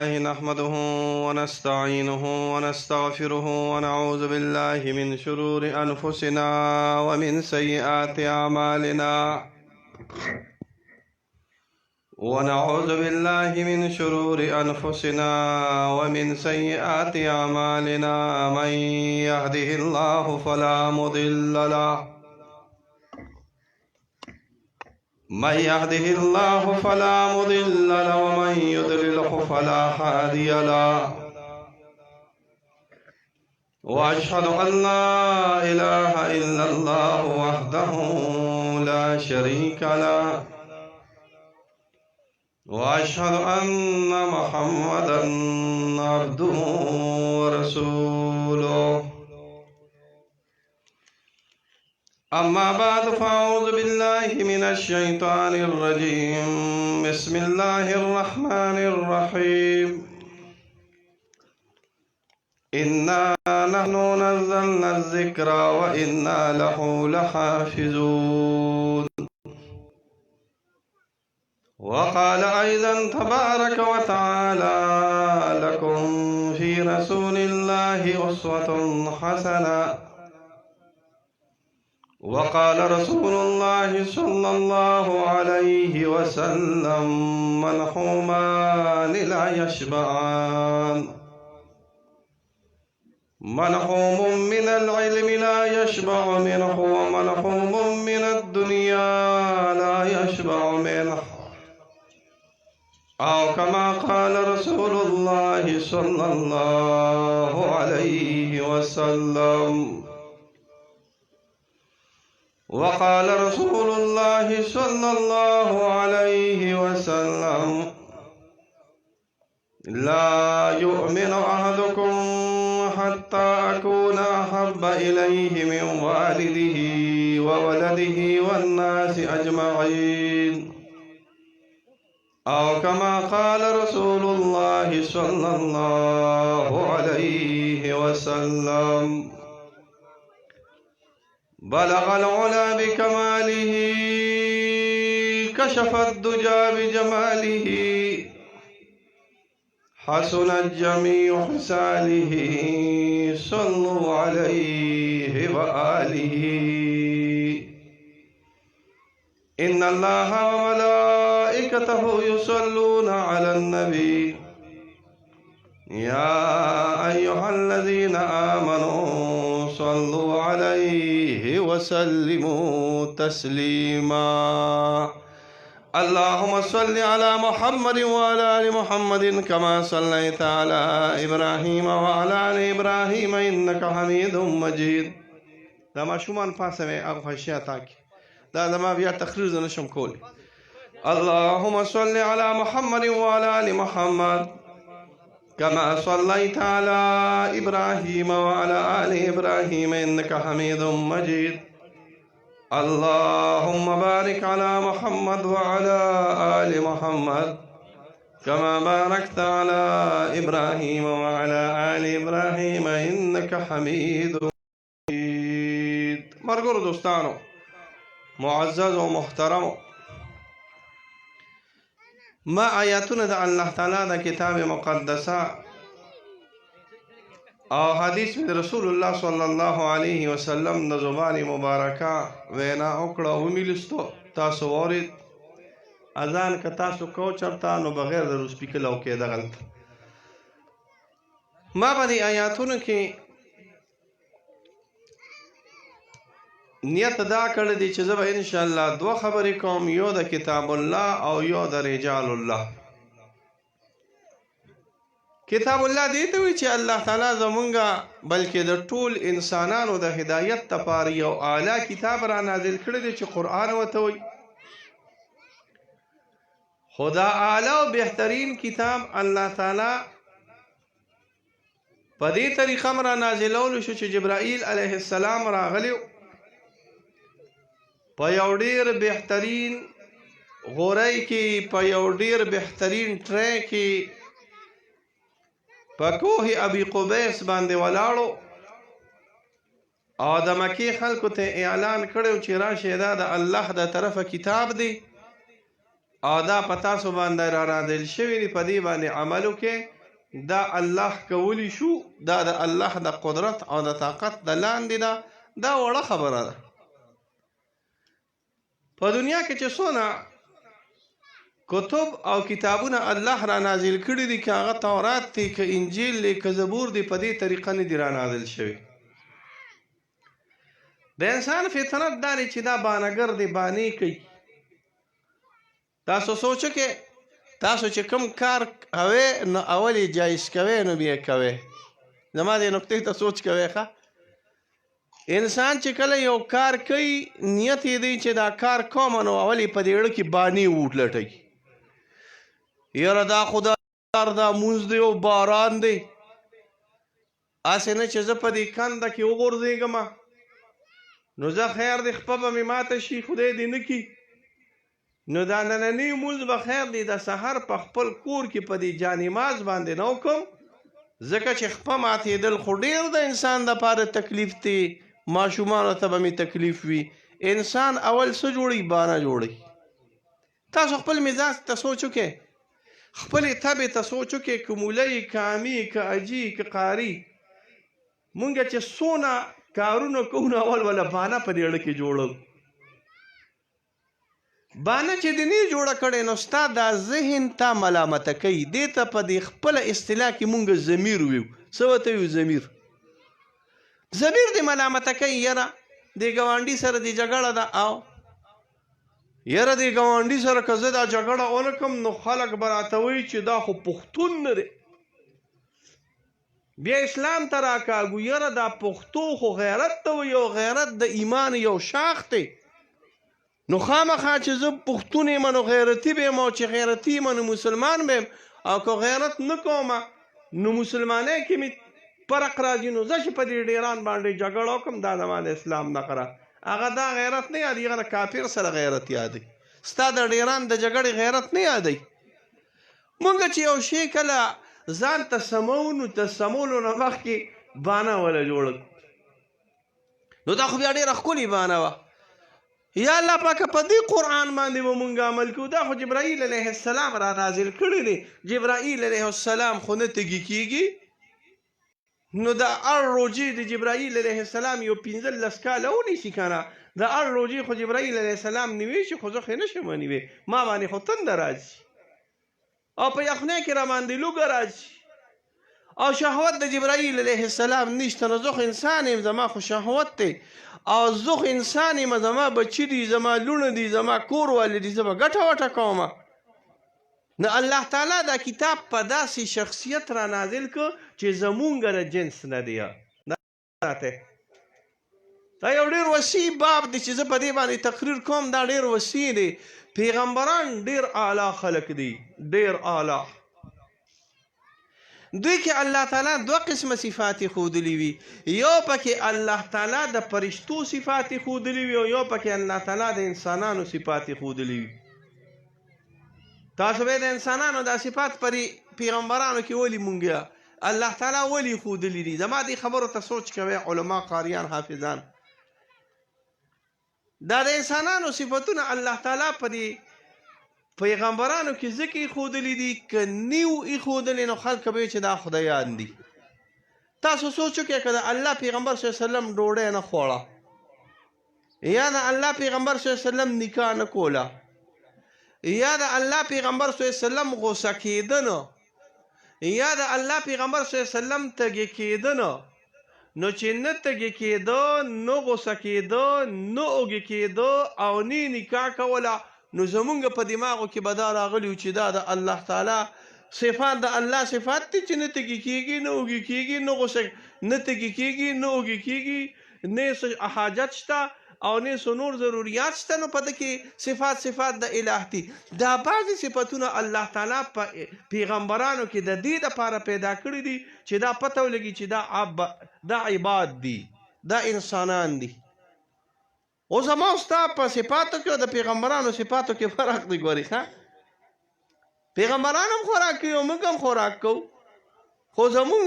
نحمده ونستعينه ونستغفره ونعوذ بالله من شرور أنفسنا ومن سيئات أعمالنا ونعوذ بالله من شرور أنفسنا ومن سيئات أعمالنا من يهده الله فلا مضل له فلا مضل له ومن يضلله فلا هادي له وأشهد أن لا إله إلا الله وحده لا شريك له وأشهد أن محمدا عبده ورسوله أما بعد فأعوذ بالله من الشيطان الرجيم بسم الله الرحمن الرحيم إنا نحن نزلنا الذكر وإنا له لحافظون وقال أيضا تبارك وتعالى لكم في رسول الله أسوة حسنة وقال رسول الله صلى الله عليه وسلم منحومان لا يشبعان منحوم من العلم لا يشبع منه ومنحوم من الدنيا لا يشبع منه أو كما قال رسول الله صلى الله عليه وسلم وقال رسول الله صلى الله عليه وسلم لا يؤمن أحدكم حتى أكون أحب إليه من والده وولده والناس أجمعين أو كما قال رسول الله صلى الله عليه وسلم بلغ العلا بكماله كشف الدجى بجماله حسن الجميع خصاله صلوا عليه وآله إن الله وملائكته يصلون على النبي يا أيها الذين آمنوا صلوا عليه وسلموا تسليما اللهم صل على محمد وعلى آل محمد كما صليت على إبراهيم وعلى آل إبراهيم إنك حميد مجيد لما شومان پاسه اغفشیا تاکی لما بیا تخريز نشم كولي اللهم صل على محمد وعلى آل محمد كما صليت على إبراهيم وعلى آل إبراهيم إنك حميد مجيد اللهم بارك على محمد وعلى آل محمد كما باركت على إبراهيم وعلى آل إبراهيم إنك حميد مجيد مرغور دوستانو معزز ومحترم ما آیاتونه د الله تعالی د کتاب مقدسه او حدیث من رسول الله صلی الله علیه وسلم د زبان مبارکه وینا وکړه ومیلستو تاسو ورید اذان که تاسو کو چرتا نو بغیر د سپیکر او کې د غلط ما باندې آیاتونه کې نیت دا کړی دی چې زه به ان شاء الله دوه خبرې کوم یو د کتاب الله او یو د رجال الله کتاب الله دې ته وایي چې الله تعالی زمونږه بلکې د ټول انسانانو د هدایت لپاره یو اعلی کتاب را نازل کړی دی چې قرآن ورته وایي خدا اعلی او بهترین کتاب الله تعالی په دې طریقه را نازلولو شو چې جبرائیل علیه السلام راغلی په یو ډیر بهترین غورای کې په یو ډیر بهترین ټری کې په کوه ابي قبیس باندې ولاړو او د مکی خلکو ته اعلان کړو چې راشه دا د الله د طرفه کتاب دی او دا په تاسو باندې را نازل شوي دي، په دې باندې عمل وکړئ. دا الله کولی شو، دا د الله د قدرت او د طاقت د لاندې ده. دا وړه خبره ده. په دنیا کې چې څونه کتب او کتابونه الله را نازل کړي دي، که هغه تورات دی، که انجیل دی، که زبور دی، په دې طریقه نه دي را نازل شوي. د انسان فطرت دا دی چې دا بانهګر دی، بانې کوي. تاسو سوچ کې تاسو چې کوم کار کوئ نو اول یې جایز کوئ، نو بیا کوئ. زما دې نقطې ته سوچ کوئ. ښه انسان چې کله یو کار کوي، نیت یې دی چې دا کار کوم، نو اول یې په دې اړه کې بانې وټلټوي. یاره دا خو دا مونځ دی او باران دی، هسې نه چې زه په دې کنده کې وغورځېږم، نو زه خیر دی خپه به مې ماته شي، خدای دې نه کي. نو دا نننی مونځ به خیر دی د سحر په خپل کور کې په دې جانماز باندې نه وکړم، ځکه چې خپه ماتېدل خو ډېر د انسان دپاره تکلیف دی. ماشومانو ته به مې تکلیف وي. انسان اول څه جوړوي؟ بانه جوړوي. تاسو خپل مزاج ته سوچ وکړئ، خپلې طبع ته سوچ وکړئ، که مولی، که امي، که اجي، که قاري، مونږ چې څونه کارونه کوو، اول وله بانه په دې اړه کې جوړو. بانه چې دې نه جوړه کړې، نو ستا دا ذهن تا ملامته کوي. دې ته په دې خپله اصطلاح کې مونږ ضمیر ویو. څه ورته ویو؟ ضمیر. ضمیر دې ملامته کوي، یاره دې ګاونډي سره دې جګړه ده، او یاره دې ګاونډي سره که زه دا جګړه ونه کړم نو خلک به راته وایي چې دا خو پښتون نه دی. بیا اسلام ته راکاږو، یاره دا پښتو خو غیرت ته وایي، او غیرت د ایمان یو شاخ دی. نو خامخا چې زه پښتون یم نو غیرتي به یم، او چې غیرتي یم نو مسلمان به یم، او که غیرت نه کوم نو مسلمانۍ کې مې فرق راځي. نو زه چې په دې ډیران باندې جګړه وکړم، دا زما د اسلام نه قره. هغه دا غیرت نه یادوي، هغه د کافر سره غیرت یادوي. ستا د ډیران د جګړې غیرت نه یادوي. مونږ چې یو شی کله ځان ته سمو، نو د سمولو نه مخکې بانه وله جوړه، نو دا خو بیا ډېره ښکلې بانه وه. یا الله پاکه په دې قرآن باندې به مونږ عمل کوو. دا خو جبرائیل علیه السلام را نازل کړی دی. جبرائیل علیه السلام خو نه تږي کېږي. نو د اړ روجې د جبرائیل علیه السلام یو 15 کاله ونیسي که نه. د اړ روجې خو جبرائیل علیه السلام نیوی شي، خو زه خو یې نشم ونیوی. ما باندې خو تنده راځي، او په یخنۍ کې را باندې لوږه راځي، او شهوت د جبرائیل علیه السلام نشته. نو زه خو انسان یم، زما خو شهوت دی، او زه خو انسان یم، زما بچي دي، زما لوڼه دي، زما کور والي دي، زه به ګټه وټه کومه. نو الله تعالی دا کتاب په داسې شخصیت را نازل که چې زمونږ د جنس نه دی. دا یو ډېر وسیع باب دی چې زه په دې باندې تقریر کوم. دا ډېر وسیع دی. پیغمبران ډېر اعلی خلک دي، ډېر اعلی. دوی کې الله تعالی دوه قسمه صفات ښودلي وي. یو پکې الله تعالی د فرشتو صفات ښودلي وي، او یو پکې الله تعالی د انسانانو صفات ښودلي وي. تاسو به د انسانانو دا صفات پر پیغمبرانو کې ولې مونږ الله تعالی ولې ښودلي دي؟ زما دې خبرو ته سوچ کوئ، علما، قاریان، حافظان. دا د انسانانو صفتونه الله تعالی په دې پیغمبرانو کې ځکه ایښودلي دي، که نیو ایښودلي نو خلک به وایي چې دا خدایان دي. تاسو سوچ وکړئ، که د الله پیغمبر صلی الله علیه وسلم ډوډۍ نه خوړه، یا د الله پیغمبر صلی الله علیه وسلم نکاح نه کوله، یا د الله پیغمبر صلی الله علیه وسلم غوسه کېده نه، یا د الله پیغمبر صلی الله علیه وسلم تږي کېده نه، نو چې نه تږي کېده، نه غوسه کېده، نه اوږې کېده، او نه نکاح کوله، نو زمونږ په دماغو کې به دا راغلي چې دا د الله تعالی صفات د الله صفات دي چې نه تږي کېږي، نه اوږې کېږي، نه غوسه، نه تږي کېږي، نه اوږې کېږي، نه څه حاجت شته، او نه څه نور ضروریات شته. نو په دې کې صفات د الٰه دي. دا بعضې صفتونه الله تعالی په پیغمبرانو کې د دې دپاره پیدا کړي دي چې دا پته ولګي چې دا عباد دي، دا انسانان دي. اوس زما ستا په صفاتو کې او د پیغمبرانو صفاتو کې فرق دی. ګورې ښه، پیغمبران هم خوراک کوي او موږ هم خوراک کوو، خو زمونږ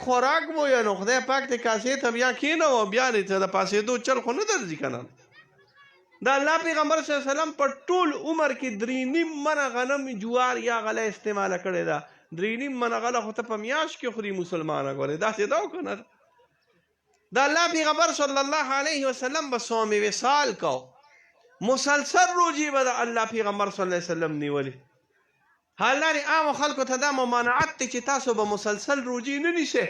خوراک مو یا نو خدای پاک دې کاسې ته بیا کېنوه، بیا دې ته د پاسېدو چل خو نه درځي که نه. د الله پیغمبر صلی الله علیه وسلم په ټول عمر کې 3.5 منه غنم جوار یا غله استعمال کړی ده. 3.5 منه غله خو ته په میاشت کې خوري مسلمانه ګورې داسې ده او که نه. د الله پیغمبر صلی الله علیه وسلم به صوم وصال کو، مسلسل روجي به د الله پیغمبر صلی الله علیه وسلم نیولي. حال دا د عامو خلکو ته دا ممانعت دی چې تاسو به مسلسل روجي نه نیسئ.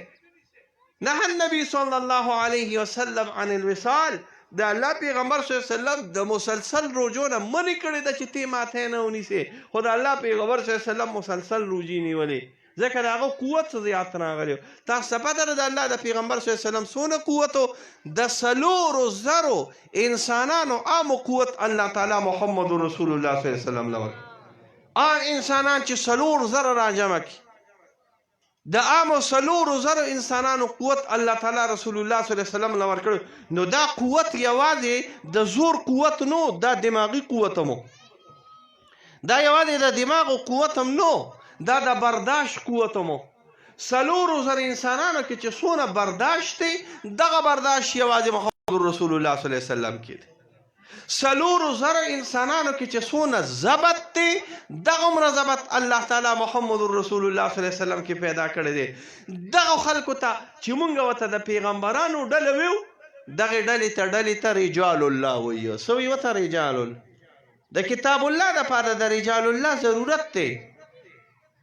نهى النبي صلى الله عليه وسلم عن الوصال. دا الله پیغمبر صلی الله علیه وسلم د مسلسل روجو نه منې کړې ده چې تی ماته نه ونیسې، خو د الله پیغمبر صلی الله علیه وسلم مسلسل روجي نیولې ځکه د هغه قوت څه زیات راغلی. تاسو ته پته ده د الله د پیغمبر صلی الله علیه وسلم څونه قوت و؟ د 4,000 انسانانو عامو قوت الله تعالی محمد رسول الله صلی الله علیه وسلم له ورکړ. عام انسانان چې 4,000 راجمع کړي، د عامو 4,000 انسانانو قوت الله تعالی رسول الله صلی الله علیه وسلم له ورکړ. نو دا قوت یوازې د زور قوت نو، دا دماغي قوت هم، دا یوازې د دماغ قوت هم نو، دا د برداشت قوت هم. 4,000 انسانانو کې چې څونه برداشت دی، دغه برداشت یوازې محمد رسول الله صلی الله علیه وسلم کې دی. 4,000 انسانانو کې چې څونه ضبط دی، دغه عمره ضبط الله تعالی محمد رسول الله صلی الله علیه وسلم کې پیدا کړی دی. دغه خلکو ته چې مونږ ورته د پیغمبرانو ډله ویو، دغه ډلې ته رجال الله وایو. څه وایي ورته؟ رجال الله. د کتاب الله دپاره د رجال الله ضرورت دی.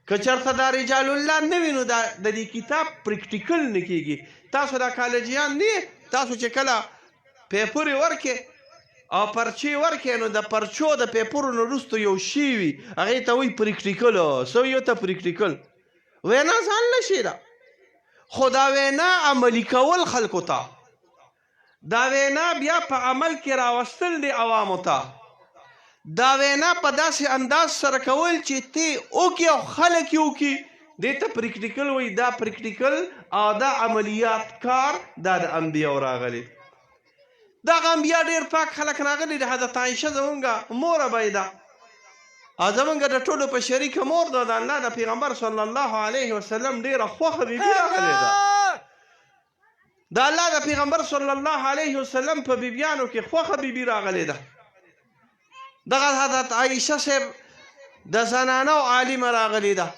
که چېرته دا رجال الله نه وي نو د دې کتاب پریکټیکل نه کېږي. تاسو دا کالجیان نه، تاسو چې کله پیپرې ورکې او پرچې ورکې نو د پرچو د پیپرو نه وروسته یو شی وي، هغې ته وایي پریکټیکل. څه وایي ورته؟ پریکټیکل. وینا ځان نه شي ده، خو دا وینا عملي کول خلکو ته، دا وینا بیا په عمل کې راوستل دی عوامو ته، دا وینا په داسې انداز سره کول چې تی وکړي او خلک یې وکړي، دې ته پریکټیکل وایي. دا پریکټیکل او دا عملیات کار دا د انبیاو راغلی. دغه انبیا ډېر پاک خلک راغلي دي. حضرت عایشه زمونږ موره به ده او زمونږ د ټولو په شریکه مور ده. د الله د پیغمبر صلی الله علیه وسلم ډېره خوښه بیبي راغلې ده. د الله د پیغمبر صلی الله علیه وسلم په بیبیانو کې خوښه بیبي راغلې ده. دغه حضرت عایشه صاحب د زنانو عالمه راغلې ده.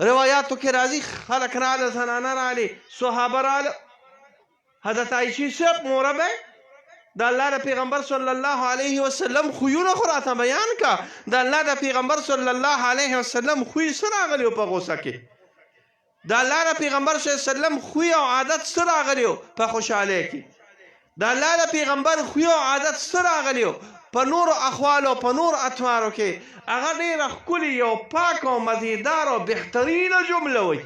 روایاتو کې راځي خلک راغله، زنانه راغلې، صحابه راغله. حضرت عایشې صاحب موره به د الله د پیغمبر صلی الله علیه وسلم خویونه خو راته بیان کا. د الله د پیغمبر صلی الله علیه وسلم خوی څه راغلی په غوسه کې؟ د الله د پیغمبر صلی الله علیه وسلم خوی او عادت څه راغلی په خوشحالۍ کې؟ د الله د پیغمبر خوی او عادت څه راغلی په نورو احوالو په نور اطوارو کې؟ هغه ډېره ښکلې یو پاک او مزیدار او بهترینه جمله وایي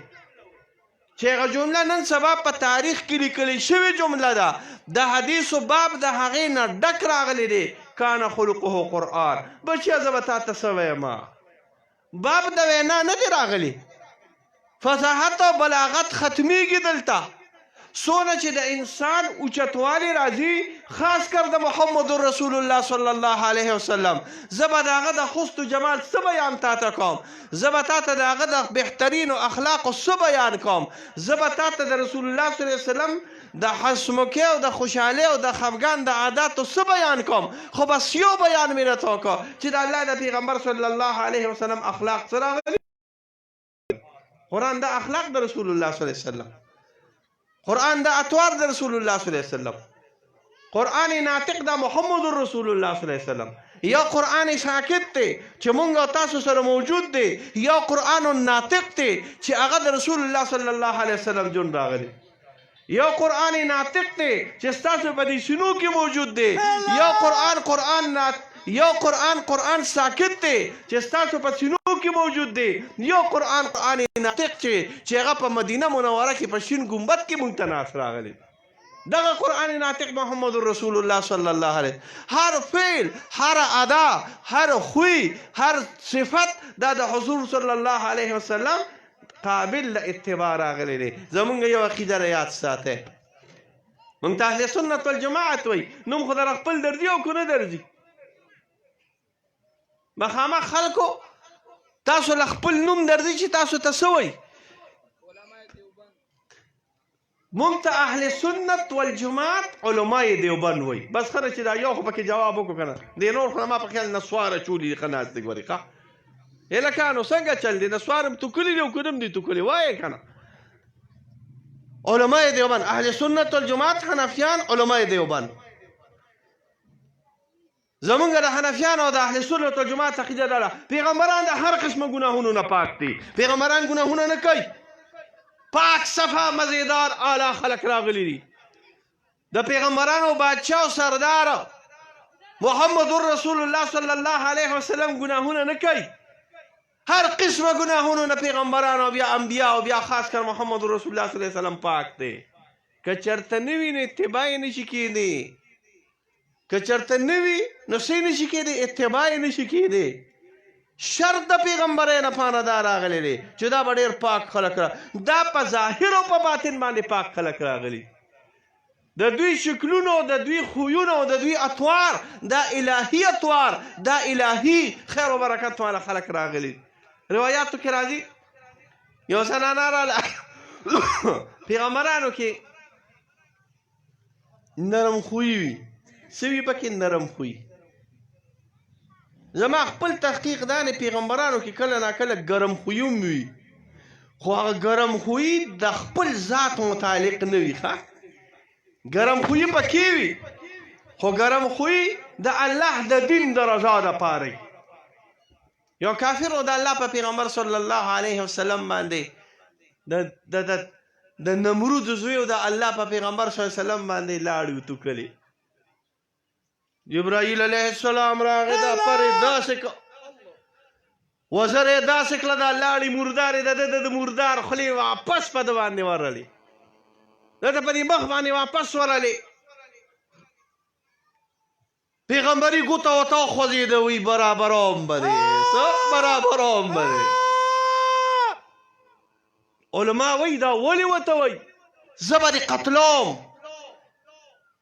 چې هغه جمله نن سبا په تاریخ کې لیکلې شوې جمله ده. د حدیثو باب د هغې نه ډک راغلی دی. کان خلقه قرآن. بچیه زه به تا ته څه ویمه، باب د وینا نه دی راغلی. فصاحت او بلاغت ختمیږي دلته. څونه چې د انسان اوچتوالی راځي، خاص کر د محمد رسول الله صلی الله علیه وسلم، زه به د هغه د حسن و جمال څه بیان تا ته کوم، زه به تا ته د هغه د بهترینو اخلاقو څه بیان کوم، زه به تا ته د رسول الله صلی الله علیه وسلم د حسمکۍ او د خوشحالۍ او د خفګان د عاداتو څه بیان کوم. خو بس یو بیان مې راته وکړه چې د الله د پیغمبر صلی الله علیه وسلم اخلاق څه راغلي. قرآن د اخلاق د رسول الله صلی الله علیه وسلم، قرآن د اطوار د رسول الله صلی الله علیه وسلم، قرآن ناطق د محمد رسول الله صلی الله علیه وسلم. یا قرآن ساکت دی چې مونږ او تاسو سره موجود دی، یا قرآن ناطق دی چې هغه د رسول الله صلی الله علیه وسلم جون راغلی. یا قرآن ناطق دی چې ستاسو په دې سینو کې موجود دی، یا قرآن ساکت دی چې ستاسو په سینو کې موجود دی، یا قرآن ناطق چې هغه په مدینه منوره کې په شین ګنبد کې مونږ ته ناست راغلی. دغه قرآن ناطق محمد رسول الله صلی الله علیه، هر فعل، هر ادا، هر خوی، هر صفت دا د حضور صلی الله علیه وسلم قابل د اتباع راغلی دی. زمونږ یو عقیده یاد ساته، مونږ ته اهل سنت والجماعت وایي. نوم خو در خپل درځي او که نه درځي، مخامخ خلکو تاسو له خپل نوم درځي چې تاسو ته څه وایي. مونږ ته اهل سنت والجماعت علماء دیوبند وایي. بس ښه چې دا یو خو پکې جواب وکړو که نه دې نور خو ما په خیال نسواره چولي ښه ناست دي ګورې ښه هلکانو څنګه چل دی نسوار هم توکلي دي او که هم دي توکلي وایې که نه علماء دیوبند اهل سنت والجماعت حنفیان علماء دیوبند زمونږ د حنفیانو او د اهل سنت والجماعت عقیده دا ده پیغمبران د هر قسمه ګناهونو نه پاک دي پیغمبران ګناهونه نه کوي پاک صفا مزیدار اعلی خلق راغلی دي د پیغمبرانو بادشاه او سردار محمد رسول الله صلی الله علیه وسلم ګناهونه نه کوي هر قسمه ګناهونو نه پیغمبرانو بیا انبیا او بیا خاص کر محمد رسول الله صلی الله علیه وسلم پاک دی که چرته نه وي نو اتباع یې نشي کیدی که چرته نه وي نو څه نشي کیدی اتباع یې نشي کیدی شرط د پیغمبرۍ نه پانه دا راغلی دی چې دا به ډېر پاک خلک دا په ظاهر او په باطن باندې پاک خلک راغلي د دوی شکلونو د دوی خویونو د دوی اطوار دا الهي اطوار دا الهي خیر و برکت والا خلک راغلي روایاتو کې راځي یو زنانه راله پیغمبرانو کې نرم خوی وي څه وي پکې نرم خوی زما خپل تحقیق دا نه پیغمبرانو کې کله ناکله ګرم خوی هم وي خو هغه ګرم خوی د خپل ذات متعلق نه وي ښه ګرم خوی پکې وي خو ګرم خوی د الله د دین د رضا دپاره یو کافر و د الله په پیغمبر صلی الله علیه وسلم باندې د نمرود زوی د الله په پیغمبر صلی الله علیه وسلم باندې لاړ وتوکلې جبرائیل علیه السلام راغی دا پرې داسې وزر یې داسې کړه دا لاړې مردار یې د مردار خولې واپس په ده باندې ورلې ده ته په دې مخ باندې واپس ورلې پیغمبري ګوته ورته وخوځېده وایي برابروم به دې څه برابروم به دې علما وایي دا ولې ورته وایي زه به دې قتلوم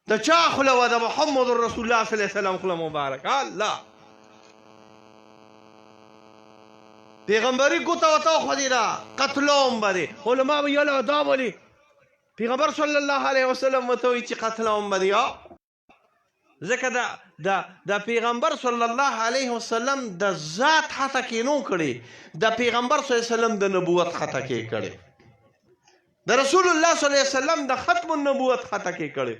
د چا خوله وه د محمد رسول الله صلی الله علیه وسلم خوله مبارک الله پیغمبري ګوته ورته وخوځېده قتلوم به دې علما وایي یاله دا ولې پیغمبر صلی الله علیه وسلم ورته وایي چې قتلوم به دې ځکه د پیغمبر صلی الله علیه وسلم د ذات حتی کې نو کړي د پیغمبر صلی الله علیه وسلم د نبوت حتی کې کړي د رسول الله صلی الله علیه وسلم د ختم النبوت حتی کې کړي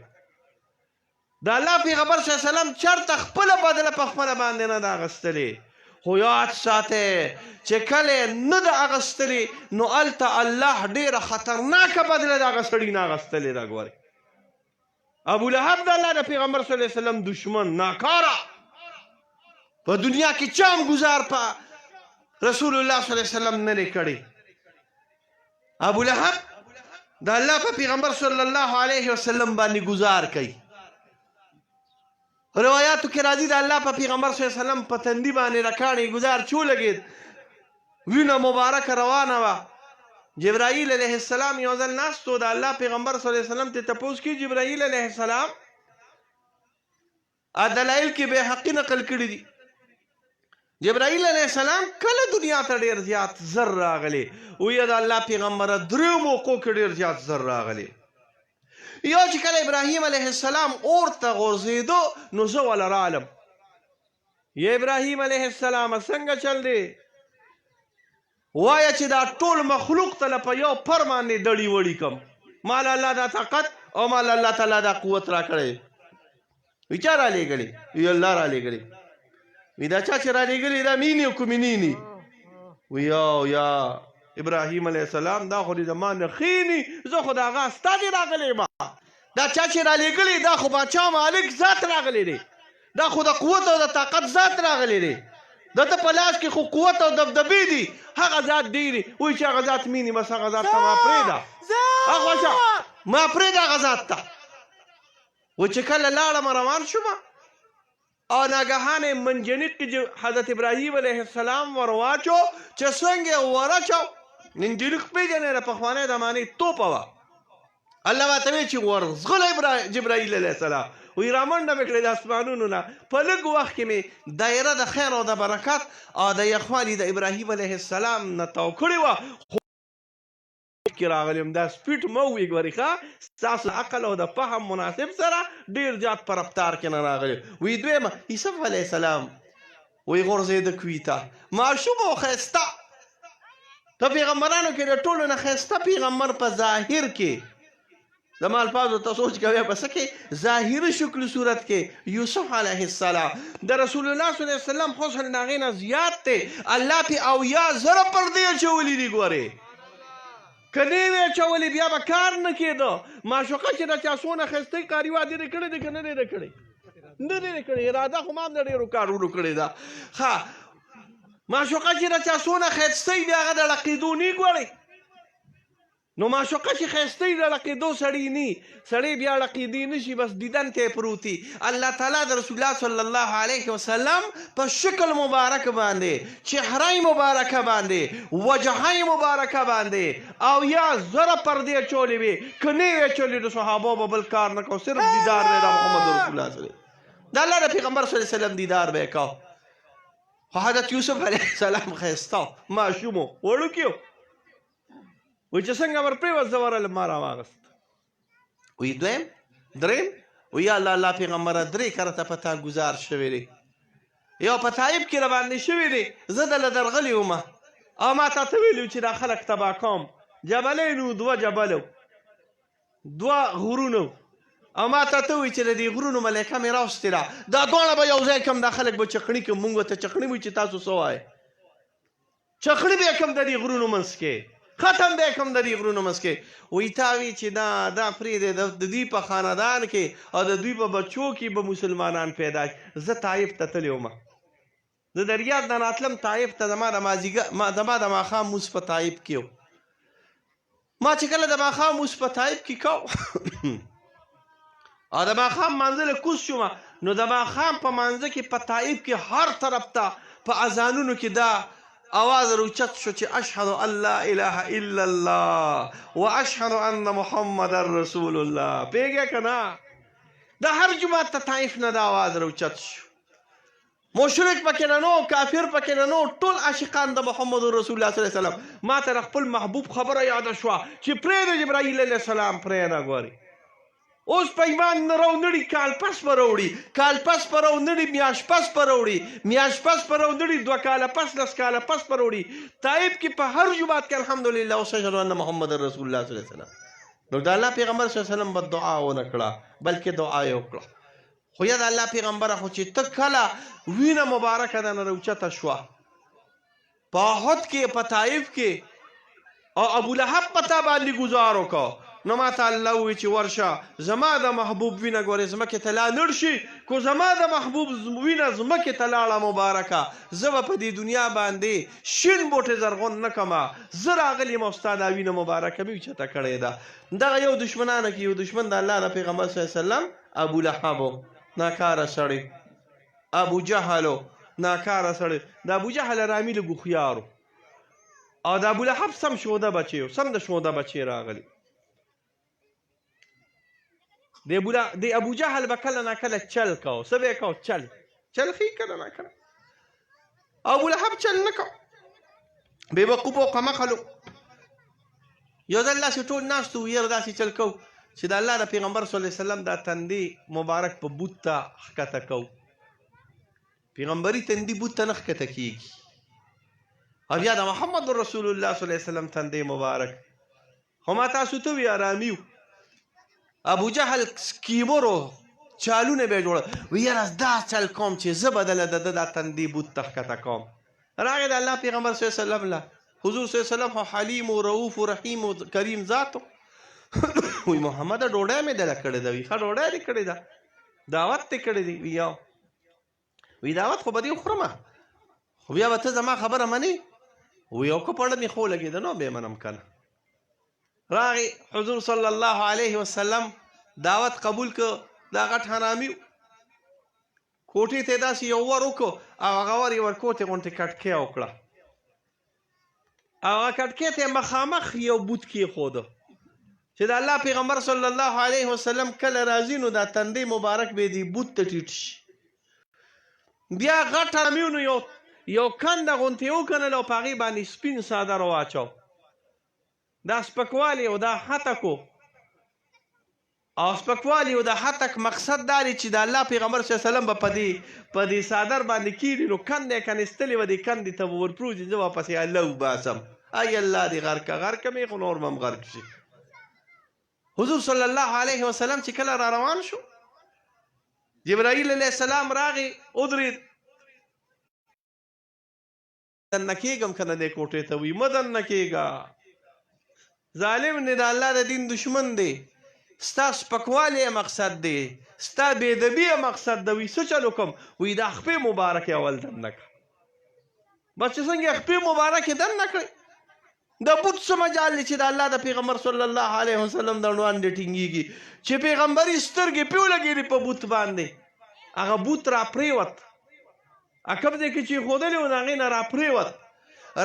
د الله پیغمبر صلی الله علیه وسلم چرته خپله بدله په خپله باندې نه ده اخیستلې خو یاد ساتئ چې کله نه ده اخیستلې نو هلته الله ډېره خطرناکه بدله د هغه سړي نه اخیستلې ده ګورئ ابو لهب د الله د پیغمبر صلی الله علیه وسلم دشمن ناکاره په دنیا کې چا هم ګزار په رسول الله صلی الله علیه وسلم نه دی کړی ابو لهب د الله په پیغمبر صلی الله علیه وسلم باندې ګزار کوي روایاتو کې راځي د الله په پیغمبر صلی الله علیه وسلم په تندي باندې رکاڼې ګزار چو لګېد وینه مبارکه روانه وه جبرائیل علیه السلام یو ځل ناست و د الله پیغمبر صلی الله علیه وسلم ته تپوس کړي جبرائیل علیه السلام دلایل کې بې حقي نقل کړي دي جبرائیل علیه السلام کله دنیا ته ډېر زیات زر راغلی ویې د الله پیغمبره دریو موقعو کې ډېر زیات زر راغلی یو چې کله ابراهیم علیه السلام اور ته غورځېدو نو زه وله رالم یا ابراهیم علیه السلام څنګه چل دی وایه چې دا ټول مخلوق ته په یو پر باندې دړي وړي کم مال الله دا طاقت او مال الله تعالی دا قوت را کړی وی چا را لېږلې وی الله را لېږلې وی دا چا چې را لېږلې دا مینې او که مینینې وی یا ابراهیم علیه السلام دا خو دې زما نه ښې زه خو د هغه استازی راغلی ما دا چا چې را لېږلې دا خو باچا مالک ذات راغلی دی دا خو د قوت او د طاقت ذات راغلی دی دته په لاس کې خو قوت او دبدبې دي هغه ذات دی وایي چې هغه ذات مینې بس هغه ذات ته ما پرېږده ما پرېږده هغه ذات ته و چې کله لاړم روان شوم او ناګهانه منجنیق کې حضرت ابراهیم علیه السلام ور واچو چې څنګه یې ورچو منجنیق پېژنې د پخوانۍ زمانې توپه وه الله ورته وایي چې ورځغلی جبرائیل علیه السلام وی رامنډه مې کړې د اسمانونو نه په لږ وخت کې مې دایره د خیر او د برکت او د یخوالي د ابراهیم علیه السلام نه تو کړې وه کې راغلی یم دا سپیډ مه وي ګورې ښه ستاسو عقل او د فهم مناسب سره ډېر زیات په رفتار کې نه راغلی وی دویمه یوسف علیه السلام وی غورځېده کوي ته ماشوم او ښایسته په پیغمبرانو کې د ټولو نه ښایسته پیغمبر په ظاهر کې زما الفاظو ته سوچ کوئ په څه کې ظاهري شکل صورت کې یوسف علیه السلام د رسول الله صلی الله علیه وسلم حسن د هغې نه زیات دی الله پې 80,000 پردې اچولي دي ګورې که نه وې اچولي بیا به کار نه کېده معشوقه چې د چا څونه ښایسته کاري واده دې کړی دی که نه دی کړی نه دی کړی اراده خو ما هم د ډېرو کارونو کړې ده ښه معشوقه چې د چا څونه ښایسته وي هغه د ړقېدو نه ګورې نو معشوقه چې ښایسته وي د ړقېدو سړی نه سړی بیا ړقېدی نه شي بس دیدن ته یې پروت وي الله تعالی د رسول الله صلی الله علیه وسلم په شکل مبارک باندې چهره مبارکه باندې وجهه مبارکه باندې او یا زره پردې اچولې وي که نه یې اچولې د صحابو به بل کار نه کو صرف دیدار دی د محمد رسول الله صلی د الله د پیغمبر صلی الله علیه وسلم دیدار به یې کو خو حضرت یوسف علیه السلام ښایسته ماشوم و وړوکی وی چې څنګه ورپرېوت زه ورله ما راواغست وی دویم دریم وی یا الله پیغمبره 3 کرته په تا ګزار شوی دی یو په طایب کې راباندې شوی دی زه دله درغلی ومه او ما تا ته ویلي چې دا خلک تباه کوم جبلین و 2 جبل 2 غرونه او ما تا ته وایي چې د دې غرونو ملایکه مې راوستې ده دا دواړه به یو ځای کړم دا خلک به چقڼي کړم مونږ ورته چقڼي وایي چې تاسو څه وایئ چقڼي به یې کړم د دې غرونو منځ کې ختم به کم د دې غرونو منځ کې وایي تا وی چې دا پرېږدی د دوی په خاندان کې او د دوی په بچو کې به مسلمانان پیدا زه طایف ته تللی وم زه د ریاض نه راتلم طایف ته زما د ماښام مونځ په طایف کې و ما چې کله د ماښام مونځ په طایف کې کو او د ماښام مانځه له کوز شوم نو د ماښام په مانځه کې په طایف کې هر طرف ته په اذانونو کې دا آواز روچت شو چې اشهد ان لا اله الا الله واشهد ان محمد رسول الله پیږه کنا د هر جماعت ته طائف نه دا آواز روچت شو مشرک پکې نه نو کافر پکې نه نو ټول عاشقان د محمد رسول الله صلی الله علیه وسلم ما ته خپل محبوب خبره یاد شوه چې پرې د جبرائیل علیه السلام پرې نه ګوري اوس په ایمان نه راونړي کال پس به راوړي کال پس به راونړي میاشت پس به راوړي میاشت پس به راونړي 2 کاله پس 10 کاله پس به راوړي طایف کې په هر جماعت کې الحمدلله واشهد ان محمد رسول الله صلی الله علیه وسلم نو د الله پیغمبر صلی الله علیه وسلم به دعا ونه کړه بلکې دعا یې وکړه خو یا د الله پیغمبره خو چې ته کله وینه مبارکه ده نه راوچته شوه په احد کې په طایف کې او ابو لهب په تا باندې ګزار وکړه نو ما ته الله وی چې ورشه زما د محبوب وینه ګورې زمکې ته لا نړ شي کو زما د محبوب وینه زمکې ته لاړه مبارکه زه به په دې دنیا باندې شین بوټې زرغون نه کړمه زه راغلی یم او ستا دا وینه مبارکه مې اوچته کړې ده دغه یو دشمنانو کې یو دشمن د الله د پیغمبر صلی الله علیه وسلم ابو لهب ناکاره سړی ابو جهل ناکاره سړی د ابو جهل رامي لږ هوښیار او د ابو لهب سم شوده بچی سم د شوده بچی راغلی د ابو جهل به کله نا کله چل کو څه به یې کو چل ښي کله نا کله ابو لهب چل نه کو بېوقوف او قمقلو یو ځل داسې ټول ناست وو یاره داسې چل کو چې د الله د پیغمبر صلی الله علیه وسلم دا تندې مبارک په بوت ته ښکته کو پیغمبري تندي بوت ته نه ښکته کېږي او بیا د محمد رسول الله صلی الله علیه وسلم تندې مبارک خو ما تاسو ته وي ارامي ابو جهل کیبورو چالونه به جوړه وی یاره دا چل کوم چې زه به دله د دا تندي بوت ته ښکته کوم راغی د الله پیغمبر صلی الله علیه وسلم له حضور صلی الله علیه وسلم حلیم و رؤوف و رحیم و کریم ذات وی محمد ډوډۍ مې دله کړې ده وی ښه ډوډۍ دې کړې ده دعوت دې کړې دی وی دعوت خو به دې وخورمه خو بیا به ته زما خبره منې وی یو که پړه مې خو لګېده نو بیا منم کنه راغی حضور صلی الله علیه وسلم دعوت قبول که دا غټ حرامي کوټې ته داسې یو ور وکړو او هغه ور یې ورکوټې غوندې کټکۍ وکړه او هغه کټکۍ ته یې مخامخ یو بوت کېښوده چې د الله پیغمبر صلی الله علیه وسلم کله راځي نو دا تندی مبارک به دې بوت ته ټیټ شي بیا غټ حرامي نو یو کنده غوندې وکنله او په هغې باندې سپین څادر واچو دا سپکوالی او دا حتکو او سپکوالی او د حتک مقصد دا دی چې د الله پیغمبر صلی الله علیه وسلم به په دې صادر باندې کیږي نو کندې کنستلې و دې کندې ته به ورپروځي زه واپس یې الله وباسم ای الله دې غرقه مې خو نور به هم غرق شي حضور صلی الله علیه وسلم چې کله را روان شو جبرائیل علیه السلام راغی ودرېد دننه کېږم که نه دې کوټې ته وي مه دننه کېږه ظالم دی د الله د دین دشمن دی ستا سپکوالی مقصد دی ستا بېدبي مقصد دی وي څه چل وکړم وي دا خپې مبارکې اول دننه کړه بس چې څنګه خپې مبارکې دننه کړئ د بوت څه مجال دی چې د الله د پیغمبر صلی الله علیه وسلم د عنوان دې ټینګېږي چې پیغمبري سترګې پې ولګېدې په بوت باندې هغه بوت را پرېوت کوم ځای کې چې ایښودلې و نو هغې نه را پرېوت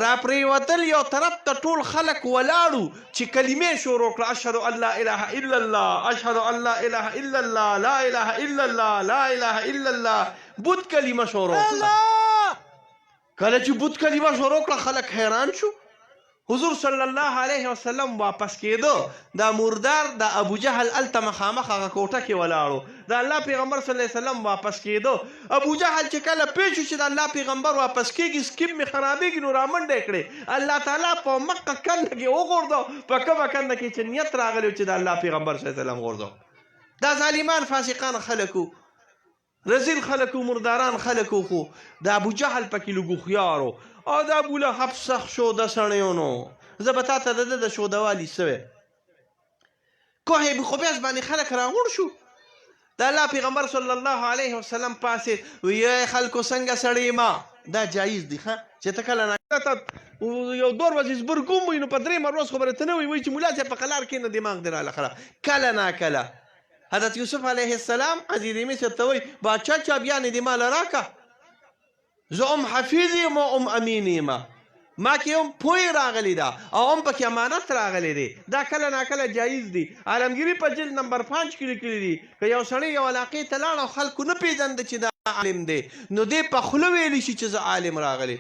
را پرېوتل یو طرف ته ټول خلک ولاړو چې کلمې شروع کړه اشهد ان لا اله الا الله اشهد ان لا اله الا الله لا اله الا الله لا اله الا الله بوت کلمه شروع کړه کله چې بوت کلمه شروع کړه خلک حیران شو حضور صلی الله علیه وسلم واپس کېدو دا مردار د ابو جهل هلته مخامخ هغه کوټه کې ولاړو د الله پیغمبر صلی الله علیه وسلم واپس کېدو ابو جهل چې کله پوه شو چې د الله پیغمبر واپس کېږي سکیم مې خرابېږي نو رامنډه یې کړې الله تعالی په مکه کنده کې وغورځو په کومه کنده کې چې نیت راغلی چې د الله پیغمبر صلی الله علیه وسلم غورځو دا ظالمان فاسقان خلک وو رزیل خلک وو مرداران خلک وو خو د ابو جهل پکې لږ هوښیار وو او د ابولهب سخت شوده سړی نو زه به تا ته د ده د شودهوالي سوی کوه بخبیز باندې خلک راغونډ شو د الله پیغمبر صلی الله علیه وسلم پاسې وی خلکو څنګه سړی ما دا جایز دی ښه چې ته کله یو 2 ورځې زبرګوم وي نو په 3 ورځ خبره ته نه وي وایي چې ملا صاحب په قلار کښېنه دماغ دې راله خراب کله ناکله حضرت یوسف علیه السلام عزیز مصر ته وایي باچا چابیانې دې ماله راکه زه حفیظ یم او امین یم ما کې هم پوی راغلی ده او هم پکې امانت راغلی دی دا کله ناکله جایز دی عالمګیري په جلد نمبر 5 کې لیکلي دي که یو سړی یو علاقې ته لاړ او خلکو نه پېژنده چې دا عالم دی نو دی په خوله ویلی شي چې زه عالم راغلی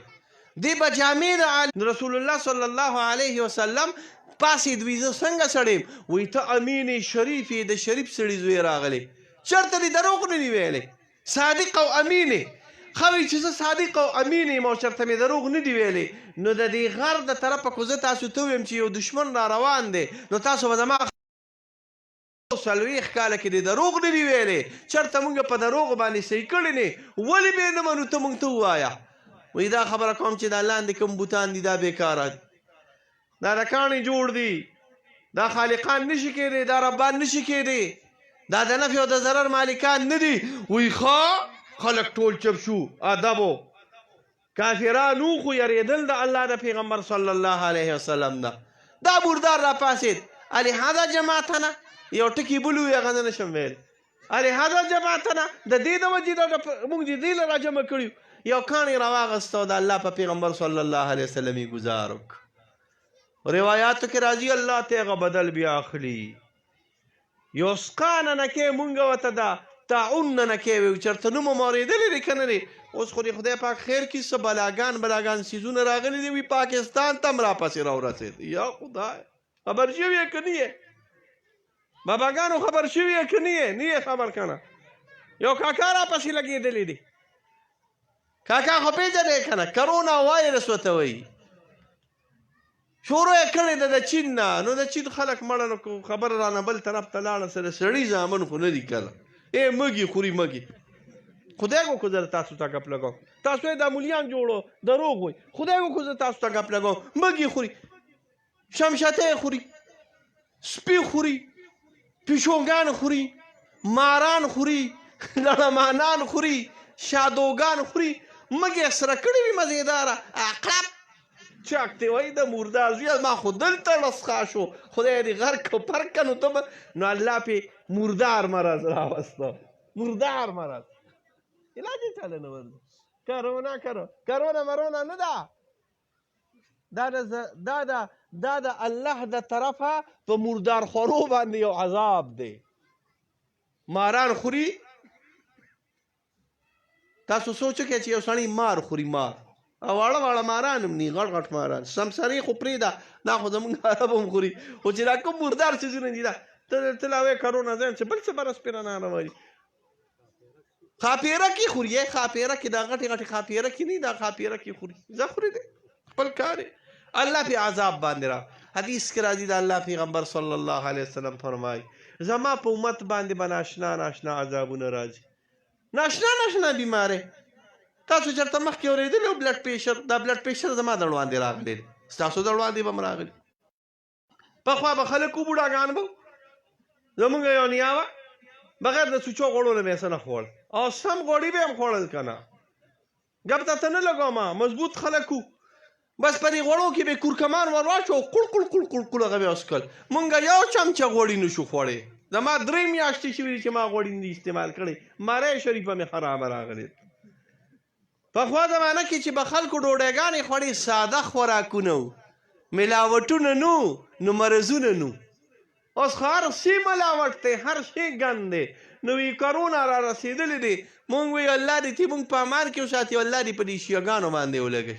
دی به جامې د عالم رسول الله صلی الله علیه وسلم پاسېد وي زه څنګه سړی یم وایي ته امین شریف یې د شریف سړي زوی راغلی چېرته دې دروغ نه دي ویلی صادق او امین خوي چې زه صادق او امین یم او چېرته مې دروغ نه دي ویلی نو د دې غر د طرفه خو زه تاسو ته ویم چې یو دشمن را روان دی نو تاسو به زما 40 کاله کې د دروغ نه دي ویلی چېرته مونږ په دروغو باندې صحیح کړی نه ولې بې نه منو ته مونږ ته ووایه وایي دا خبره کوم چې دا لاندې کوم بوتان دي دا بېکاره دي دا د کاڼي جوړ دي دا خالقان نشي کېدی دا ربان نشي کېدی دا د نفع او د ضرر مالکان نه دي وایي ښه خلک ټول چپ شو ادبو کافرانو خو یریدل د الله د پیغمبر صلی الله علیه وسلم ده دا مردار را پاسېد الهذا جماعتنا یو ټکي بلو یې هغه نه نشم ویل الهذا جماعتنا د دې د وجې موږ دې له راجمع کړي یو کاڼی راواغسته او د الله په پیغمبر صلی الله علیه وسلم یې ګزار وکړ روایاتو کې راځي الله ته هغه بدل بیا اخلي یو سقانه نه کې مونږ ورته ده تعاون نه کوي چېرته نوم مو اورېدلی دی که نه دی اوس خو دې خدای پاک خیر کړي څه بلاګان څیزونه راغلي دي وي پاکستان ته هم راپسې راورسېد یا خدای خبر شوي یې که نه یې باباګانو خبر شوي یې که نه یې نه یې خبر که نه یو کاکا راپسې لګېدلی دی کاکا خو پېژنې که نه کرونا وایرس ورته وایي شروع یې کړې ده د چین نه نو د چین خلک مړه نو خبره رانه بل طرف ته لاړه سره سړي زامن خو نه دي کله مږي خوري مږي خدای کو زه تاسو ته ګپ لګوم تاسو یې دا مولیان جوړو دروغ وایي خدای کو زه تاسو ته ګپ لګوم مږي خوري شمشته خوري سپي خوري پیشوګان خوري ماران خوري لړمانان خوري شادوګان خوري مږي سره کړي وي مزېداره عقرب چاک ته وایي د مردار زویه ما خو دلته رسخا شو خدای دې غرق او پرک نو ته نو الله پې مردار مرض راوسته مردار مرض علاج یې چاله نه ورځي کرونا مرونا نه ده دا د الله د طرفه په مردار خورو باندې یو عذاب دی ماران خوري تاسو سوچو کې چې یو سړی مار خوري مار او واړه واړه ماران هم ني غټ غټ ماران سمسرې خو پرېږده دا خو زمونږ عرب هم خوري خو چې دا کوم مردار څیزونه دي دا ته لا وایې کرونا ځایم چې بل څه به رسپېره ناروالي خاپیره کې خوري خاپیره کې دا غټې غټې خاپیره کې نه دا خاپیره کې خوري زه خوري دی خپل کار الله پې عذاب باندې را حدیث کې راځي د الله پیغمبر صلی الله علیه وسلم فرمایي زما په امت باندې به ناشنا ناشنا عذابونه راځي ناشنا ناشنا بیمارې تاسو چېرته مخکې اورېدلی و بلډ پریشر دا بلډ پریشر زما د وړاندې راغلی دی ستاسو د وړاندې به م راغلي پخوا به خلک و بوډاګان به زمونږ یو نیا وه بغیر د سوچو غوړو نه مې څه نه خوړ او سم غوړي به هم خوړل که نه ګپ ته نه لګوم مضبوط خلک وو بس په دې غوړو کې به کورکمان ور واچو قل قل قل قل قل هغه به وسکل مونږ یو چمچه غوړي نشو خوړی زما 3 میاشتې شوي چې ما غوړي نه استعمال کړی مری شریفه مې حرامه راغلې پخوا زمانه کې چې به خلکو ډوډۍ خوړې ساده خوراکونه وو ملاوټونه نو مرضونه نو اوس خو هر شي ملاوټ دی هر شي ګند دی نو وی کرونا را رسېدلی دی مونږ وی الله دې تی مونږ په امان کې وساتي او الله دې په دې شیګانو باندې ولګوي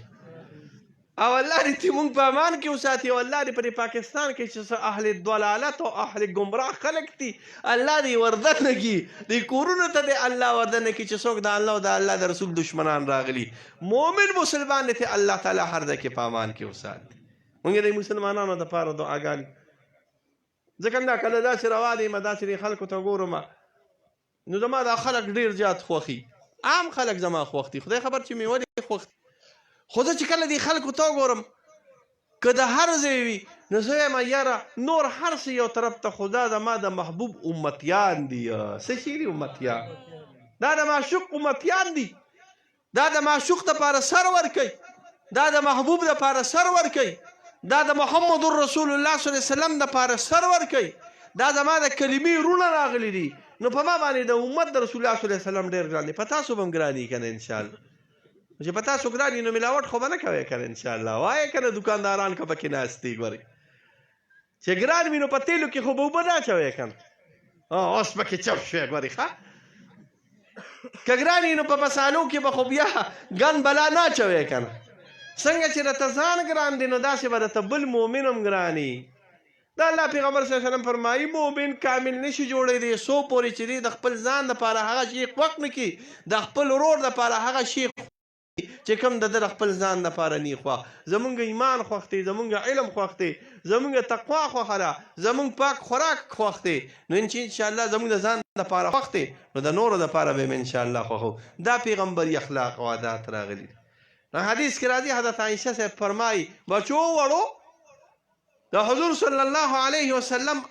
او الله دې تی مونږ په امان کې وساتي او الله دې په دې پاکستان کې چې څه اهل ضلالت او اهل ګمراه خلک دي الله دې وردنه کي دې کورونو ته دې الله وردنه کي چې څوک د الله او د الله د رسول دشمنان راغلي مؤمن مسلمان دې الله تعالی هر ځای کې په امان کې وساتي مونږ دې مسلمانانو دپاره دعاګانې ځکه دا کله داسې روا دی ما داسې دې خلکو ته ګورم نو زما دا خلک ډېر زیات خوښي عام خلک زما خوښ دي خدای خبر چې مې ولې خوښ دي خو زه چې کله دې خلکو ته وګورم که د هر ځای وي نو زه یم یاره نور هر څه یو طرف ته خو دا زما د محبوب امتیان دي څه شي دي امتیان دا د معشوق امتیان دي دا د معشوق دپاره سر ورکوي دا د محبوب دپاره سر ورکوي دا د محمد رسول الله صلی الله علیه وسلم دپاره سر ورکوي دا زما د کلمې رونه راغلي دي نو په ما باندې د امت د رسول الله صلی الله علیه وسلم ډېر ګران دي په تاسو به هم ګران دي که نه انشاءالله چې په تاسو ګران دي نو ملاوټ خو به نه کوئ که نه انشاءالله وایې که نه دوکانداران که پکې ناست دي ګورئ چې ګران وي نو په تیلو کې خو به اوبه نه اچوئ که نه اوس پکې چپ شوی ګورئ ښه که ګران وي نو په مسالو کې به خو بیا ګن بلا نه اچوئ که نه څنګه چې راته ځان ګران دی نو داسې به راته بل مؤمن هم ګراني دا الله پیغمبر صلی الله علیه وسلم فرمایي مؤمن کامل نشي جوړېدی څو پورې چې دی د خپل ځان دپاره هغه شي خوښ نه کړي د خپل ورور دپاره هغه شي چې کوم د ده د خپل ځان دپاره نی خوښ زمونږ ایمان خوښ دی زمونږ علم خوښ دی زمونږ تقوا خوښه ده زمونږ پاک خوراک خوښ دی نو انشاءالله زمونږ د ځان دپاره خوښ دی نو د نورو دپاره به م انشاءالله خوښو دا پیغمبري اخلاق او عادات راغلي حدیث کې راځي حضرت عائشہ صاحب فرمایي بچو وړو د حضور صلی الله علیه وسلم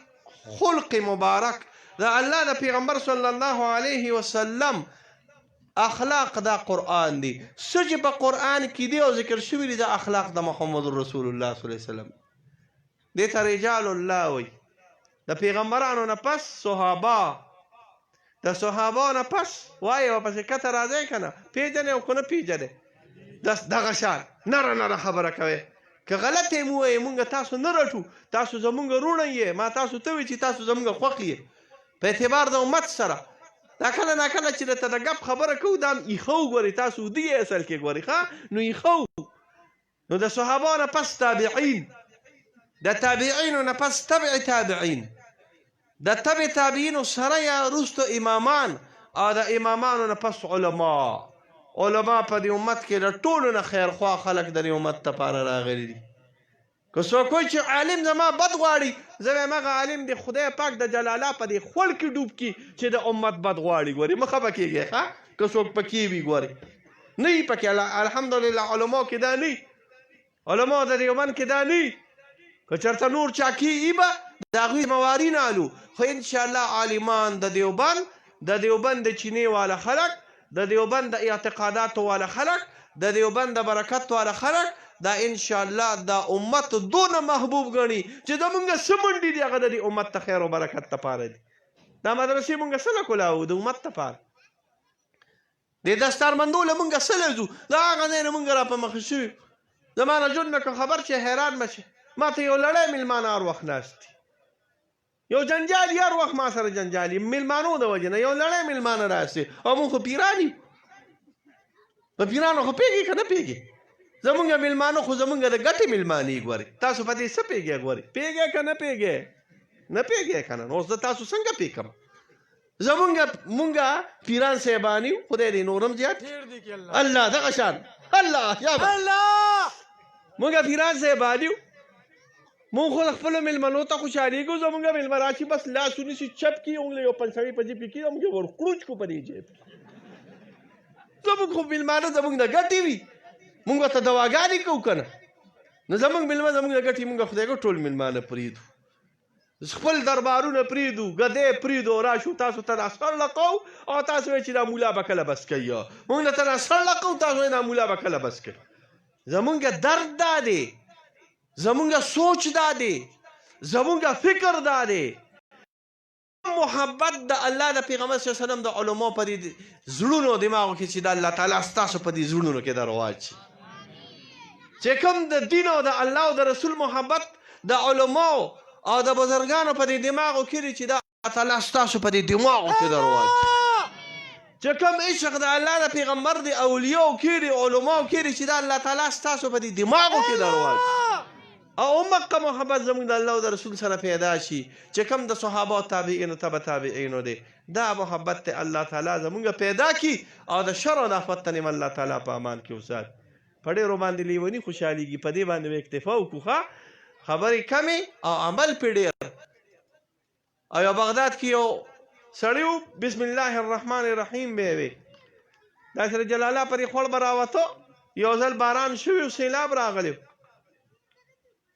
خلق مبارک د الله د پیغمبر صلی الله علیه وسلم اخلاق دا قرآن دی څه چې په قرآن کې دی او ذکر شوي دي دا اخلاق د محمد رسول الله صلی الله علیه وسلم دې ته رجال الله وایي د پیغمبرانو نه پس صحابه د صحابو نه پس وایي ورپسې کته راځئ که نه پېژنئ او که نه پېژنئ دغه شان نره نره خبره کوي که غلط یې مو وایې مونږ تاسو نه رټو تاسو زمونږ روڼه یې ما تاسو ته وایي چې تاسو زمونږ خوښ یې په اعتبار د امت سره دا کله ناکله چې درته د ګپ خبره کوو دا هم ایښه وګورئ تاسو دی یې اصل کې ګورئ ښه نو ایښه نو د صحابو نه پس تابعین د تابعینو نه پس تبع تابعین د تبع تابعینو سره یا وروسته امامان او د امامانو نه پس علما په دې امت کې د ټولو نه خیرخوا خلک د دې امت دپاره راغلي دي که څوک وایي چې عالم زما بد غواړي زه وایم هغه عالم د خدای پاک د جلاله په دې خول کې ډوب کړي چې د امت بد غواړي ګورې مه خفه کېږئ ښه که څوک پکې وي ګورې نه وي پکې الحمدلله علماو کې دا نه علماو د دیوبند کې دا نه که چېرته نور چا کېږي به د هغوی مواري نه الو خو انشاءالله عالمان د دیوبند د چینې والا خلک د دیوبند د اعتقاداتو والا خلک د دیوبند د برکت والا خلک دا انشاءالله دا امت دونه محبوب ګڼي چې زمونږ څه منډې دي هغه د دې امت ته خیر و برکت دپاره دي دا مدرسې مونږ څه نه کولاو د امت دپاره د دستارمندو له مونږ څه لځو دا هغه ځای نه مونږ را په مخه شوي زما نه جون نه که خبر چې حیران به شي ما ته یو لړی میلمانه هر وخت ناست دي یو جنجالي هر وخت ما سره جنجالي میلمانو د وجې نه یو لړی میلمانه راستي او مونږ خو پیران یو په پیرانو خو پوهېږي که نه پوهېږي زمونږ میلمانه خو زمونږ د ګټې میلمانې ګورئ تاسو په دې څه پوهېږئ ګورئ پوهېږئ که نه پوهېږئ نه پوهېږئ که نه نو اوس زه تاسو څنګه پوه کړم مونږه پیران صاحبان یو خدای دې نورم زیات الله دغه شان الله مونږه پیران صاحبان یو مونږ خو خپلو میلمنو ته خوشحالېږو زمونږ میلمه راشي بس لاس ونیسي چپ کړي اونګله یو پنسوي په جیب کې کړي موږ ور کړوچ کړو په دې جیب زمونږ خو میلمانه زمونږ د ګټې وي مونږ ورته دواګانې کوو که نه نو زمونږ میلمه زمونږ د ګټې مونږ خدای ټول میلمانه پرېږدو خپل دربارونه پرېږدو ګدۍ پرېږدو راشو تاسو ته ناسړ لقو او تاسو وایئ چې دا مولا به کله بس کوي مونږ درته ناسړ لقو تاسو وایئ دا مولا به کله بس کوي زمونږ درد دا دی زمونږ سوچ دا دی زمونږ فکر دا دی محبت د الله د پیغمبر صلی الله علیه وسلم د علماو په دې زړونو دماغو کې چې د الله تعالی ستاسو په دې زړونو کې دا رواج شي چې کوم د دین او د الله او د رسول محبت د علماو او د بزرګانو په دې دماغو کې چې د الله تعالی ستاسو په دې دماغو کې دا رواج چې کوم عشق د الله د پیغمبر د اولیاو کې د علماو کې چې د الله تعالی ستاسو په دې دماغو کې دا رواج او مکه محبت زموږ د الله او د رسول سره پیدا شي چې کوم د صحابه او تابعینو تبع تابعینو دی دا محبت ته الله تعالی زموږ پیدا کی او د شر او د آفت نه الله تعالی په امان کې وسات په ډېرو باندې لیوني خوشحالېږي په دې باندې اکتفا وکړو خبرې کمې او عمل پې ډېر او یو بغداد کې یو سړی و بسم الله الرحمن الرحیم به یې وی داسې د جلاله پرې خوړ به راوته یو ځل باران شوی و سیلاب راغلی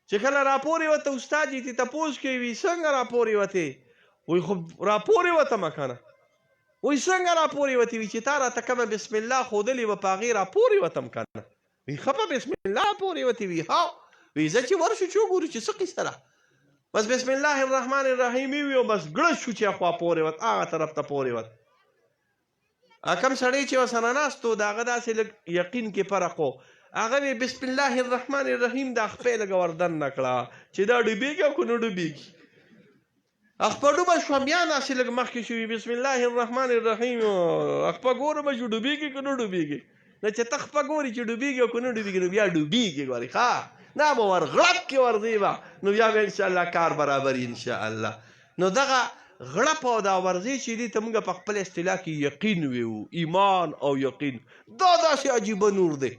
چې کله راپورې وته استاد یې ته تپوس کوي وي څنګه راپورې وتې وایي خو راپورې وتمه که نه وایي څنګه راپورې وتې وي چې تا راته کومه بسم الله ښودلې وه په هغې راپورې وتم که نه وایي ښه په بسم الله پورې وتې وي ها وایي زه چې ورشو چې وګورو چې څه قیصه ده بس بسم الله الرحمن الرحیم یې وي او بس ګړه شو چې خوا پورې وت هغه طرف ته پورې وت کوم سړی چې ورسره ناست و د هغه داسې لږ یقین کې فرق و هغه وی بسم الله الرحمن الرحیم دا خپې لږه وردن نه کړه چې دا ډوبېږي او که نه ډوبېږي خپه ډوبه شوه بیا داسې لږ مخکې شوي بسم الله الرحمن الرحیم خپه ګورم چې ډوبېږي که نه ډوبېږي نه چې ته خپه ګورې چې ډوبېږي او که نه ډوبېږي نو بیا ډوبېږي ګورې ښه دا به ور غړپ کې ورځې به نو بیا به انشاءالله کار برابري انشاءالله نو دغه غړپ او دا ورځې چې دي ته موږ په خپل اصطلاح کې یقین ویو ایمان او یقین دا داسې عجیبه نور دی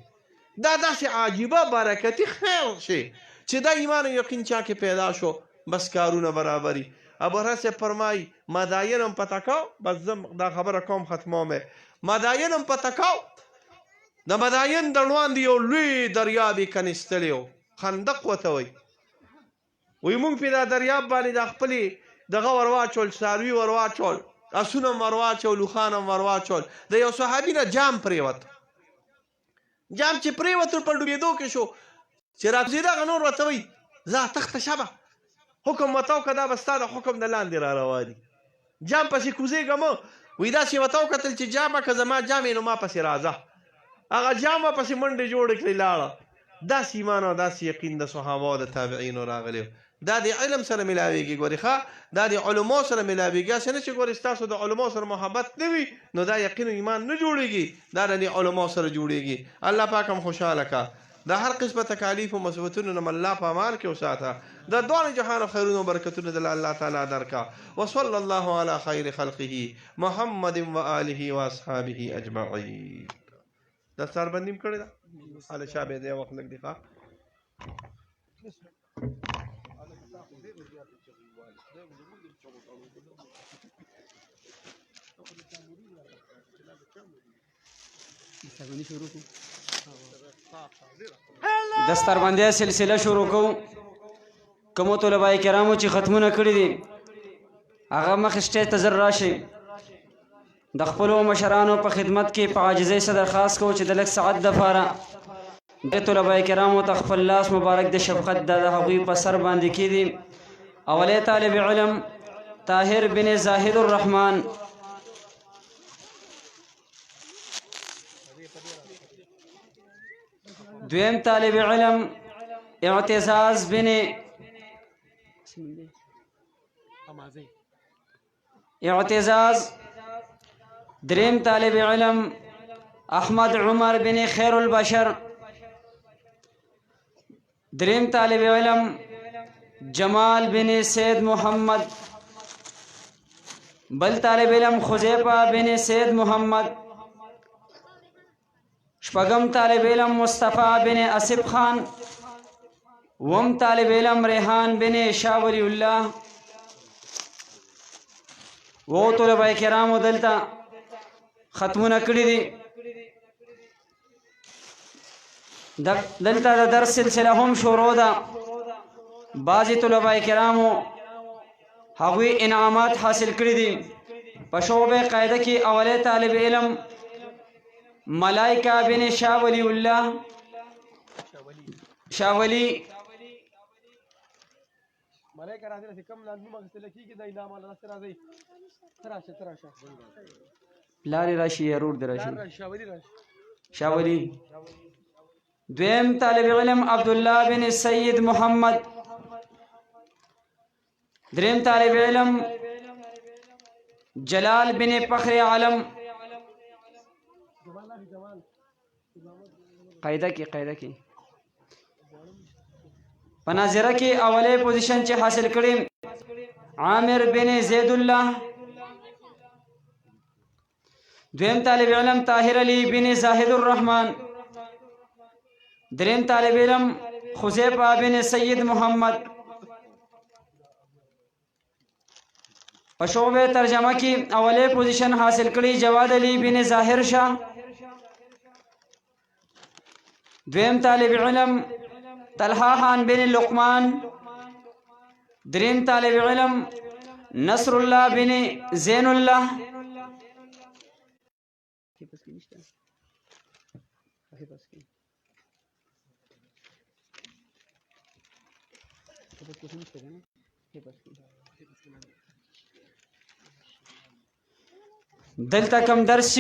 دا داسې عجیبه برکتي خیر شي چې دا ایمان او یقین چا کې پیدا شو بس کارونه برابري ابوهریره صاحب فرمایي مداین هم پته کو بس زه دا خبره کوم ختموم مداین هم پته کو د مداین د ړوند یو لوی دریاب یې کنیستلی و خندق ورته وایي وایي موږ پرې دا دریاب باندې د خپلې دغه ور واچول څاروي ور واچول اسونه هم ور واچول اوښان هم ور واچول د یو صحابي نه جام پرېوت جام چې پرېوت په ډوبېدو کې شو چې راکوزېده هغه نور ورته وایي ځه تخته شبه حکم ورته وکړه دا به ستا د حکم د لاندې را رواني جام پسې کوزېږه مه وایي داسې یې ورته وکتل چې جامه که زما جام یې نو ما پسې راځه هغه جامه پسې منډې جوړې کړې لاړه داسې ایمان او داسې یقین د صحابه او د تابعینو راغلی دا د علم سره ملاویږي ګورې ښه دا د علماو سره ملاویږي هسې نه چې ګورې ستاسو د علماو سره محبت نه وي نو دا یقین و ایمان نه جوړېږي دا د علماو سره جوړېږي الله پاک هم خوشحاله که د هر قسمه تکالیف و مصیبتونو نه الله په امان کې وساته د دواړو جهانو خیرونو و برکتونو د الله تعالی درکه وصلی الله علی خیر خلقه محمد و آله و اصحابه اجمعین دستار بندیم کړی ده هله شابه دی وخت لږ دی ښه دستربندۍ سلسله شروع کوو کومو طلبای کرامو چې ختمونه کړي دي هغه مخې سټیج ته زر راشئ د خپلو مشرانو په خدمت کې په عاجزۍ سره درخواست کوو چې د لږ ساعت دپاره دې طلبای کرامو ته خپل لاس مبارک د شفقت د هغوی په سر باندې کېږدي اولی طالب علم طاهر بن زاهد الرحمن دویم طالب علم اعتزاز بن اعتزاز دریم طالب علم احمد عمر بن خیر البشر دریم طالب علم جمال بن سید محمد، بل طالب علم خزیفہ بن سید محمد، شپږم طالب علم مصطفی بن اسف خان، وم طالب علم ریحان بن شاه ولی الله. و طلبه کرامو دلته ختمونه کړي دي. دلته د درس سلسله هم شروع ده. بعضې طلبه کرامو هغوی انعامات حاصل کړي دي. په شعبه قاعده کې اولی طالب علم ملائکه بن شاه ولی الله شاه ولی ملائکه راځي چې کم لاندې مغسل کیږي د انعام الله سره راځي. تراشه لارې راشي یا روډ دی راشي شاولي راشي. شاه ولی. دویم طالب علم عبدالله بن سید محمد. دریم طالب علم جلال بن فخر عالم. قاعده کې په ناظره کې اولی پوزیشن چې حاصل کړي عامر بن زید الله. دویم طالب علم طاهر علی بن زاهد الرحمن. دریم طالب علم خزیفہ بن سید محمد. په شعبه ترجمه کې اولی پوزیشن حاصل کړي جواد علی بن ظاهر شاه. دویم طالب علم طلحہ خان بن لقمان. دریم طالب علم نصر الله بن زین الله. دلته کم درس